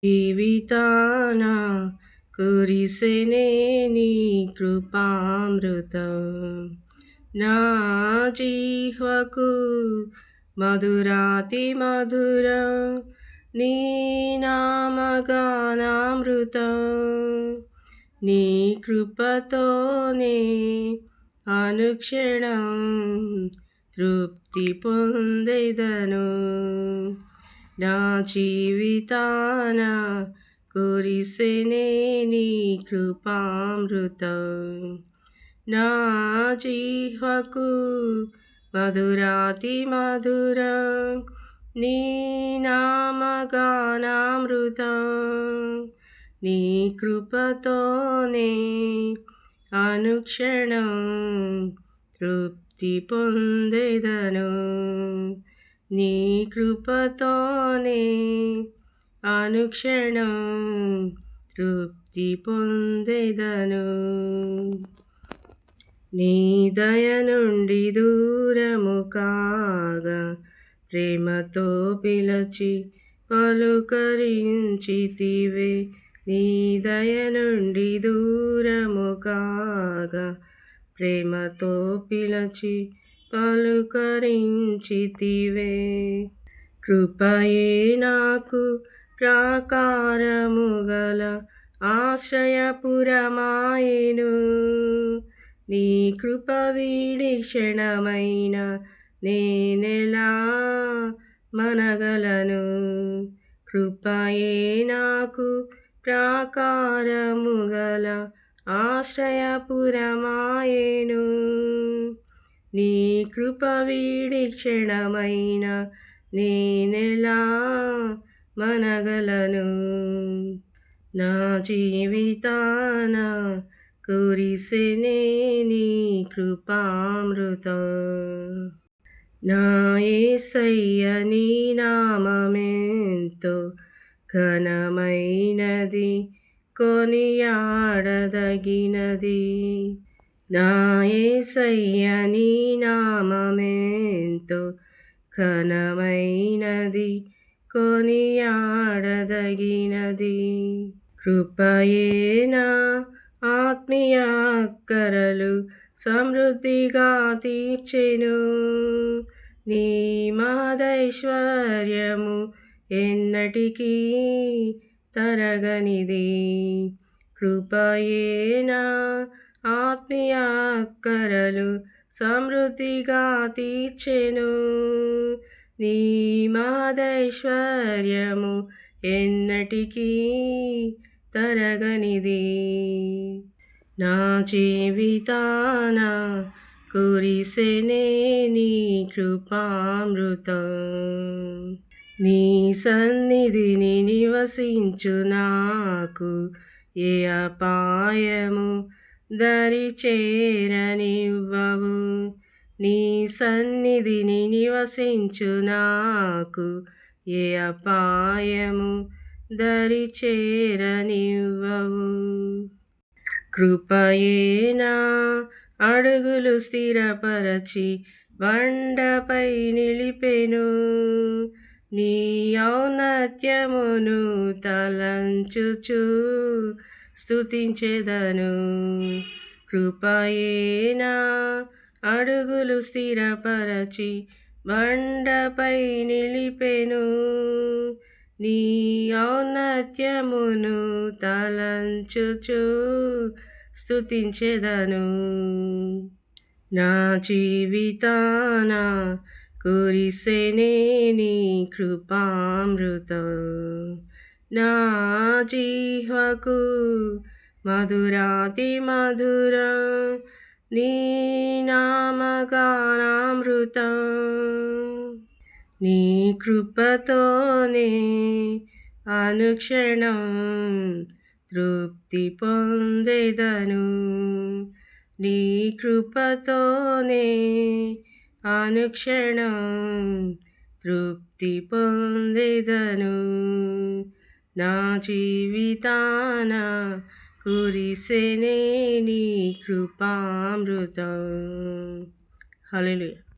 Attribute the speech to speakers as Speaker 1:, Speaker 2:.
Speaker 1: జీవితాన కురిసెనే నీ కృపామృతం నా జీహ్వకు మధురాతి మధురం నీ నామగానామృతం నీ కృపతోనే అనుక్షణం తృప్తి పొందెదను నా జీవితాన కురిసెనే నీ కృపామృతం నా జీహ్వకు మధురాతి మధురం నీ నామగానామృతం నీ కృపతోనే అనుక్షణం తృప్తి పొందెదను నీ కృపతోనే అనుక్షణం తృప్తి పొందెదను నీ దయ నుండి దూరము కాగా ప్రేమతో పిలచి పలుకరించితివే నీ దయ నుండి దూరము కాగా ప్రేమతో పిలచి పలుకరించితివే కృపయే నాకు ప్రాకారము గల ఆశ్రయపురమాయెను నీ కృప వీడి క్షణమైన నేనెలా మనగలను కృపయే నాకు ప్రాకారము గల ఆశ్రయపురమాయెను నీ కృప వీడి క్షణమైన నేనెలా మనగలను నా జీవితాన కురిసెనే నీ కృపామృతం నా యేసయ్య నీ నామమెంతో ఘనమైనది కొనియాడదగినది నా యేసయ్య నీ నామమెంతో ఘనమైనది కొనియాడదగినది కృపయే నా ఆత్మీయ అక్కరలు సమృద్ధిగా తీర్చెను నీ మహదైశ్వర్యము ఎన్నటికీ తరగనిది కృపయే నా ఆత్మీయ అక్కరలు సమృద్ధిగా తీర్చెను నీ మహదైశ్వర్యము ఎన్నటికీ తరగనిది నా జీవితాన కురిసెనే నీ కృపామృతం నీ సన్నిధిని నివసించు నాకు ఏ అపాయము దరి చేరనివ్వవు నీ సన్నిధిని నివసించు నాకు ఏ అపాయము దరి చేరనివ్వవు కృపయే నా అడుగులు స్థిరపరచి బండపై నిలిపెను నీ ఔన్నత్యమును తలంచుచు స్తుతించెదను కృపయే నా అడుగులు స్థిరపరచి బండపై నిలిపెను నీ ఔన్నత్యమును తలంచుచు స్తుతించెదను నా జీవితాన కురిసెనే నీ కృపామృతం నా జీహ్వకు మధురాతి మధురం నీ నామగానామృతం నీ కృపతోనే అనుక్షణం తృప్తి పొందెదను నీ కృపతోనే అనుక్షణం తృప్తి పొందెదను నా జీవితాన కురిసెనే నీ కృపామృతం హల్లెలూయా.